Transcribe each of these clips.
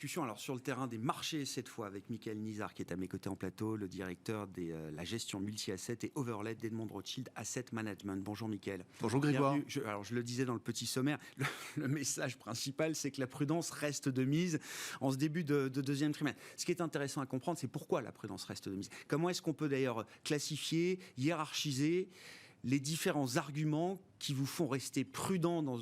discussion alors sur le terrain des marchés cette fois avec Michael Nizar qui est à mes côtés en plateau, le directeur de la gestion multi-asset et overlay d'Edmond Rothschild Asset Management. Bonjour Michael. Bonjour Grégoire. Alors je le disais dans le petit sommaire, le message principal c'est que la prudence reste de mise en ce début de deuxième trimestre. Ce qui est intéressant à comprendre, c'est pourquoi la prudence reste de mise. Comment est-ce qu'on peut d'ailleurs classifier, hiérarchiser les différents arguments qui vous font rester prudent dans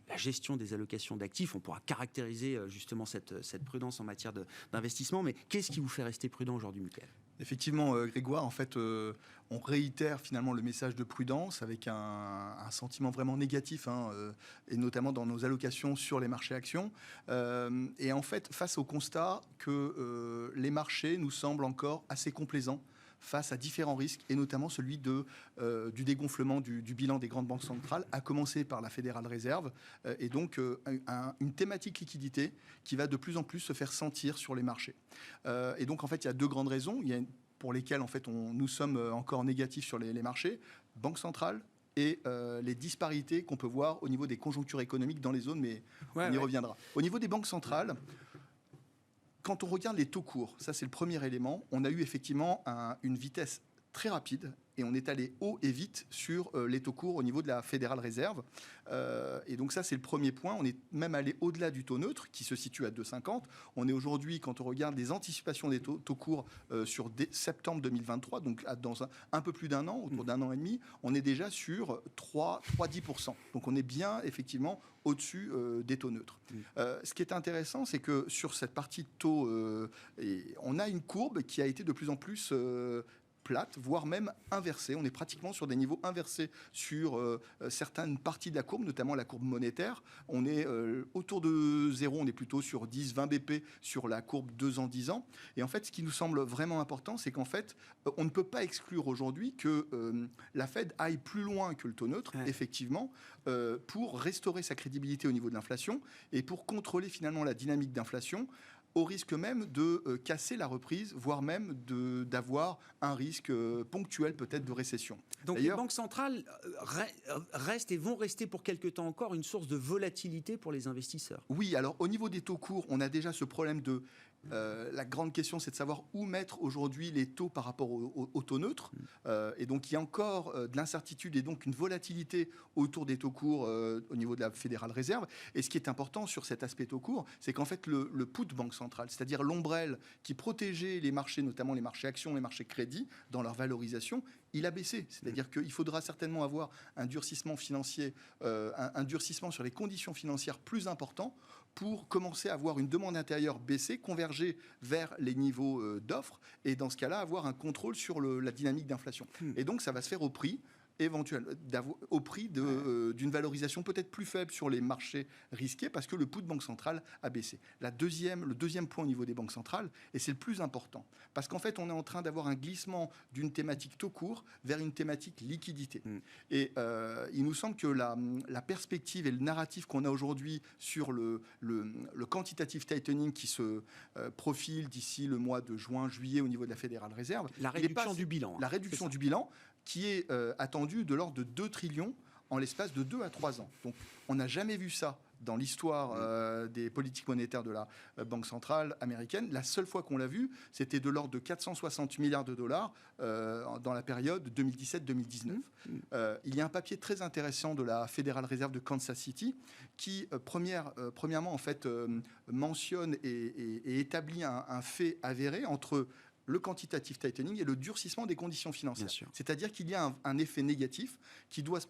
la gestion des allocations d'actifs. On pourra caractériser justement cette prudence en matière d'investissement, mais qu'est-ce qui vous fait rester prudent aujourd'hui, Michael ? Effectivement, Grégoire, en fait, on réitère finalement le message de prudence avec un sentiment vraiment négatif, et notamment dans nos allocations sur les marchés actions. Et en fait, face au constat que les marchés nous semblent encore assez complaisants face à différents risques, et notamment celui du dégonflement du bilan des grandes banques centrales, à commencer par la Fédérale Réserve, et donc une thématique liquidité qui va de plus en plus se faire sentir sur les marchés. Et donc, en fait, il y a deux grandes raisons pour lesquelles, en fait, nous sommes encore négatifs sur les marchés. Banque centrale et les disparités qu'on peut voir au niveau des conjonctures économiques dans les zones, mais on y reviendra. Au niveau des banques centrales, quand on regarde les taux courts, ça c'est le premier élément, on a eu effectivement une vitesse très rapide et on est allé haut et vite sur les taux courts au niveau de la Fédérale Réserve. Et donc ça, c'est le premier point. On est même allé au-delà du taux neutre, qui se situe à 2,50. On est aujourd'hui, quand on regarde les anticipations des taux courts sur septembre 2023, donc dans un peu plus d'un an, autour d'un an et demi, on est déjà sur 3,10%. Donc on est bien, effectivement, au-dessus des taux neutres. Ce qui est intéressant, c'est que sur cette partie de taux, on a une courbe qui a été de plus en plus plate, voire même inversée. On est pratiquement sur des niveaux inversés sur certaines parties de la courbe, notamment la courbe monétaire. On est autour de 0, on est plutôt sur 10, 20 BP sur la courbe 2 ans, 10 ans. Et en fait, ce qui nous semble vraiment important, c'est qu'en fait, on ne peut pas exclure aujourd'hui que la Fed aille plus loin que le taux neutre, effectivement, pour restaurer sa crédibilité au niveau de l'inflation et pour contrôler finalement la dynamique d'inflation, au risque même de casser la reprise, voire même d'avoir un risque ponctuel peut-être de récession. Donc les banques centrales restent et vont rester pour quelque temps encore une source de volatilité pour les investisseurs. Oui, alors au niveau des taux courts, on a déjà ce problème de... la grande question, c'est de savoir où mettre aujourd'hui les taux par rapport au taux neutre. Et donc, il y a encore de l'incertitude et donc une volatilité autour des taux courts au niveau de la Fédérale Réserve. Et ce qui est important sur cet aspect taux court, c'est qu'en fait, le put banque centrale, c'est-à-dire l'ombrelle qui protégeait les marchés, notamment les marchés actions, les marchés crédits, dans leur valorisation, il a baissé. C'est-à-dire qu'il faudra certainement avoir un durcissement financier, un durcissement sur les conditions financières plus important pour commencer à avoir une demande intérieure baissée, converger vers les niveaux d'offres, et dans ce cas-là, avoir un contrôle sur la dynamique d'inflation. Et donc, ça va se faire au prix d'une valorisation peut-être plus faible sur les marchés risqués, parce que le put de banque centrale a baissé. Le deuxième point au niveau des banques centrales, et c'est le plus important, parce qu'en fait, on est en train d'avoir un glissement d'une thématique taux court vers une thématique liquidité. Et il nous semble que la perspective et le narratif qu'on a aujourd'hui sur le quantitative tightening qui se profile d'ici le mois de juin-juillet au niveau de la Fédérale Réserve, la réduction du bilan. La réduction du bilan, qui est attendu de l'ordre de 2 trillions en l'espace de 2 à 3 ans. Donc, on n'a jamais vu ça dans l'histoire des politiques monétaires de la Banque centrale américaine. La seule fois qu'on l'a vu, c'était de l'ordre de 460 milliards de dollars dans la période 2017-2019. Il y a un papier très intéressant de la Fédérale Réserve de Kansas City qui, premièrement, en fait, mentionne et établit un fait avéré entre le quantitative tightening et le durcissement des conditions financières. C'est-à-dire qu'il y a un effet négatif qui doit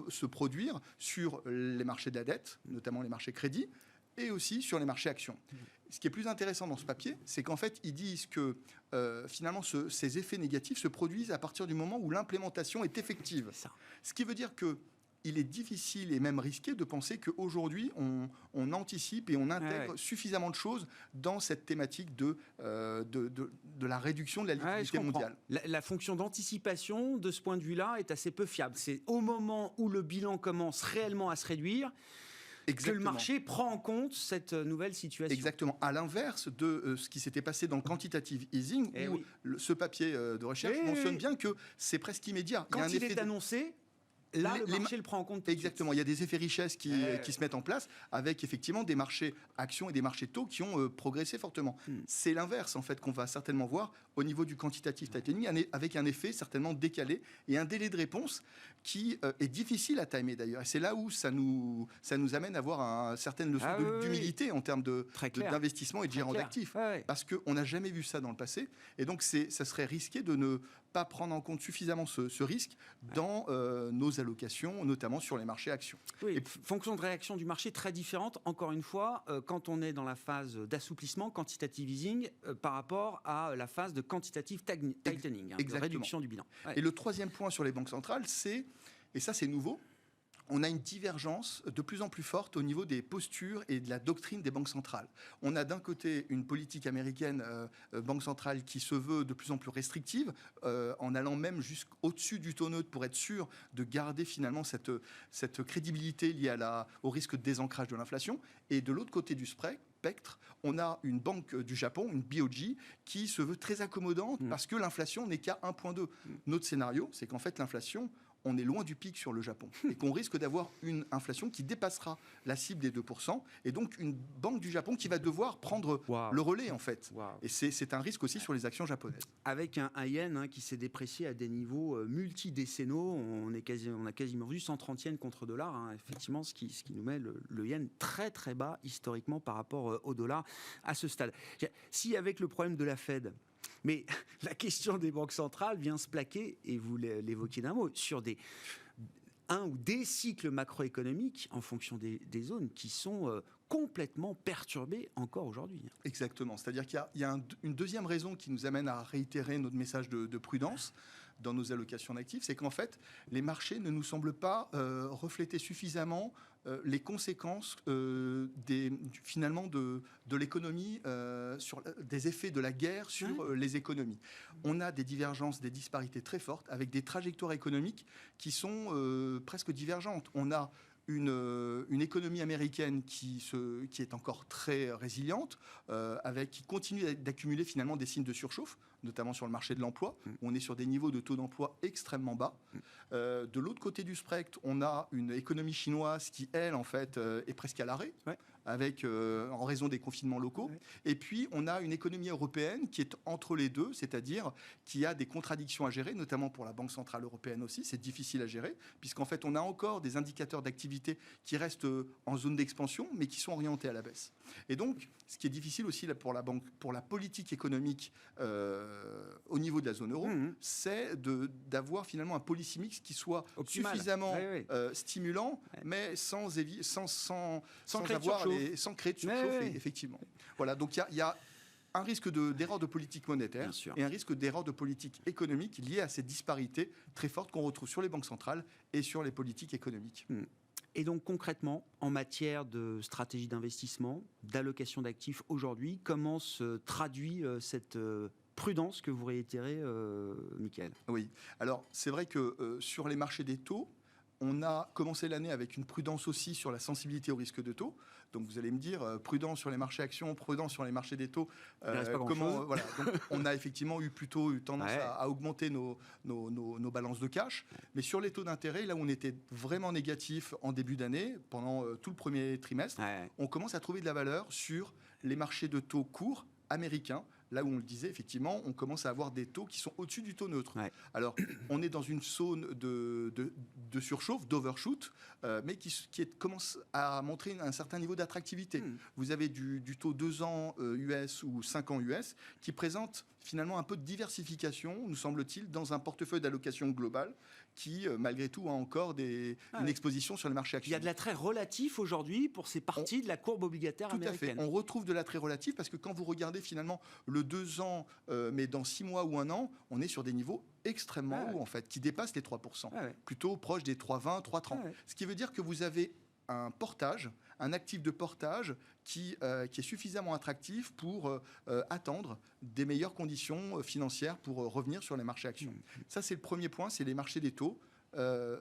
se produire sur les marchés de la dette, notamment les marchés crédits, et aussi sur les marchés actions. Ce qui est plus intéressant dans ce papier, c'est qu'en fait, ils disent que finalement, ces effets négatifs se produisent à partir du moment où l'implémentation est effective. Ce qui veut dire que il est difficile et même risqué de penser qu'aujourd'hui, on anticipe et on intègre suffisamment de choses dans cette thématique de la réduction de la liquidité mondiale. La fonction d'anticipation, de ce point de vue-là, est assez peu fiable. C'est au moment où le bilan commence réellement à se réduire que le marché prend en compte cette nouvelle situation. Exactement. À l'inverse de ce qui s'était passé dans le quantitative easing, où ce papier de recherche mentionne bien que c'est presque immédiat. Quand il est annoncé, Là, le marché le prend en compte tout de suite. Exactement, il y a des effets richesses qui se mettent en place avec effectivement des marchés actions et des marchés taux qui ont progressé fortement. C'est l'inverse en fait qu'on va certainement voir au niveau du quantitative tightening avec un effet certainement décalé et un délai de réponse qui est difficile à timer d'ailleurs. Et c'est là où ça nous amène à avoir une certaine leçon d'humilité en termes d'investissement et de gérant d'actifs. Parce qu'on n'a jamais vu ça dans le passé. Et donc ça serait risqué de ne pas prendre en compte suffisamment ce risque dans nos allocations, notamment sur les marchés actions. Oui, fonction de réaction du marché très différente, encore une fois, quand on est dans la phase d'assouplissement, quantitative easing, par rapport à la phase de quantitative tightening, de réduction du bilan. Et le troisième point sur les banques centrales, et ça c'est nouveau, on a une divergence de plus en plus forte au niveau des postures et de la doctrine des banques centrales. On a d'un côté une politique américaine, banque centrale, qui se veut de plus en plus restrictive, en allant même jusqu'au-dessus du taux neutre pour être sûr de garder finalement cette crédibilité liée au risque de désancrage de l'inflation. Et de l'autre côté du spectre, on a une banque du Japon, une BOJ, qui se veut très accommodante parce que l'inflation n'est qu'à 1,2. Notre scénario, c'est qu'en fait l'inflation, on est loin du pic sur le Japon et qu'on risque d'avoir une inflation qui dépassera la cible des 2% et donc une banque du Japon qui va devoir prendre le relais en fait. Et c'est un risque aussi sur les actions japonaises. Avec un yen qui s'est déprécié à des niveaux multidécennaux, on a quasiment vu 130 yens contre dollar, effectivement, ce qui nous met le yen très très bas historiquement par rapport au dollar à ce stade. Si avec le problème de la Fed, mais la question des banques centrales vient se plaquer, et vous l'évoquiez d'un mot, sur un ou des cycles macroéconomiques en fonction des zones qui sont complètement perturbés encore aujourd'hui. Exactement. C'est-à-dire qu'il y a une deuxième raison qui nous amène à réitérer notre message de prudence dans nos allocations d'actifs, c'est qu'en fait, les marchés ne nous semblent pas refléter suffisamment les conséquences finalement de l'économie, sur des effets de la guerre sur les économies. On a des divergences, des disparités très fortes avec des trajectoires économiques qui sont presque divergentes. On a une économie américaine qui est encore très résiliente, qui continue d'accumuler finalement des signes de surchauffe, notamment sur le marché de l'emploi. On est sur des niveaux de taux d'emploi extrêmement bas. De l'autre côté du spectre, on a une économie chinoise qui, elle, en fait, est presque à l'arrêt, en raison des confinements locaux. Et puis, on a une économie européenne qui est entre les deux, c'est-à-dire qui a des contradictions à gérer, notamment pour la Banque centrale européenne aussi. C'est difficile à gérer, puisqu'en fait, on a encore des indicateurs d'activité qui restent en zone d'expansion, mais qui sont orientés à la baisse. Et donc, ce qui est difficile aussi pour la politique économique au niveau de la zone euro, c'est d'avoir finalement un policy mix qui soit optimal, suffisamment stimulant, mais sans créer de surchauffe, effectivement. Voilà, donc il y a un risque d'erreur de politique monétaire et un risque d'erreur de politique économique lié à ces disparités très fortes qu'on retrouve sur les banques centrales et sur les politiques économiques. Et donc concrètement, en matière de stratégie d'investissement, d'allocation d'actifs aujourd'hui, comment se traduit cette prudence que vous réitérez, Mickaël ? Oui, alors c'est vrai que sur les marchés des taux, on a commencé l'année avec une prudence aussi sur la sensibilité au risque de taux. Donc vous allez me dire, prudence sur les marchés actions, prudence sur les marchés des taux. Donc on a effectivement eu tendance à augmenter nos balances de cash. Mais sur les taux d'intérêt, là où on était vraiment négatif en début d'année, pendant tout le premier trimestre, on commence à trouver de la valeur sur les marchés de taux courts américains. Là où on le disait, effectivement, on commence à avoir des taux qui sont au-dessus du taux neutre. Alors, on est dans une zone de surchauffe, d'overshoot, mais qui commence à montrer un certain niveau d'attractivité. Vous avez du taux 2 ans US ou 5 ans US qui présente finalement un peu de diversification, nous semble-t-il, dans un portefeuille d'allocation globale qui, malgré tout, a encore une exposition sur les marchés actions. Il y a de l'attrait relatif aujourd'hui pour ces parties de la courbe obligataire américaine. Tout à fait. On retrouve de l'attrait relatif parce que quand vous regardez finalement le 2 ans, mais dans 6 mois ou 1 an, on est sur des niveaux extrêmement hauts, en fait, qui dépassent les 3%. Plutôt proche des 3,20, 3,30. Ce qui veut dire que vous avez un actif de portage qui est suffisamment attractif pour attendre des meilleures conditions financières pour revenir sur les marchés actions. Ça, c'est le premier point, c'est les marchés des taux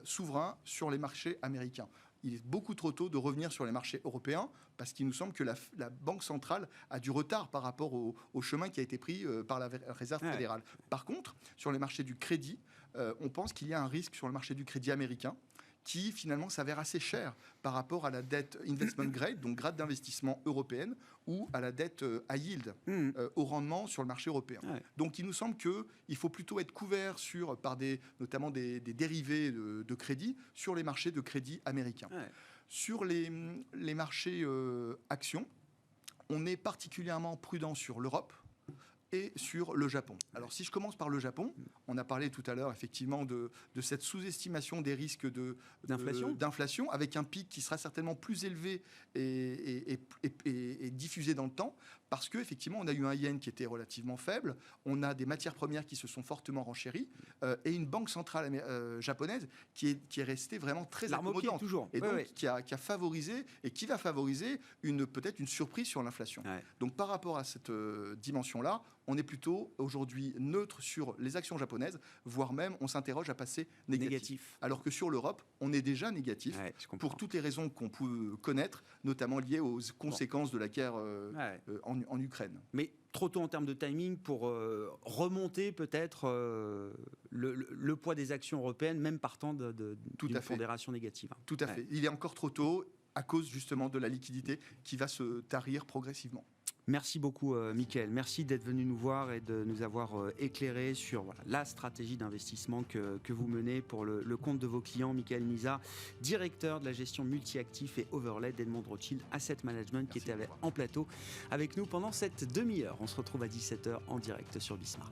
souverains sur les marchés américains. Il est beaucoup trop tôt de revenir sur les marchés européens parce qu'il nous semble que la Banque centrale a du retard par rapport au chemin qui a été pris par la Réserve fédérale. Par contre, sur les marchés du crédit, on pense qu'il y a un risque sur le marché du crédit américain qui finalement s'avère assez cher par rapport à la dette investment grade, donc grade d'investissement européenne, ou à la dette high yield, au rendement sur le marché européen. Ouais. Donc il nous semble qu'il faut plutôt être couvert par notamment des dérivés de crédit sur les marchés de crédit américains. Ouais. Sur les marchés actions, on est particulièrement prudent sur l'Europe et sur le Japon. Alors si je commence par le Japon, on a parlé tout à l'heure effectivement de cette sous-estimation des risques d'inflation, avec un pic qui sera certainement plus élevé et diffusé dans le temps, parce qu'effectivement on a eu un yen qui était relativement faible, on a des matières premières qui se sont fortement renchéries, et une banque centrale japonaise qui est restée vraiment très accommodante. Toujours. Et ouais, donc ouais. qui a favorisé et qui va favoriser peut-être une surprise sur l'inflation. Ouais. Donc par rapport à cette dimension-là, on est plutôt aujourd'hui neutre sur les actions japonaises, voire même on s'interroge à passer négatif. Alors que sur l'Europe, on est déjà négatif, Ouais, je comprends. pour toutes les raisons qu'on peut connaître, notamment liées aux conséquences de la guerre Ouais. en Ukraine. Mais trop tôt en termes de timing pour remonter peut-être le poids des actions européennes, même partant d'une pondération négative. Tout à fait. Il est encore trop tôt à cause justement de la liquidité qui va se tarir progressivement. Merci beaucoup, Mickaël. Merci d'être venu nous voir et de nous avoir éclairé sur la stratégie d'investissement que vous menez pour le compte de vos clients. Mickaël Nizat, directeur de la gestion multi-actifs et overlay d'Edmond Rothschild Asset Management, qui était en plateau avec nous pendant cette demi-heure. On se retrouve à 17h en direct sur Bismart.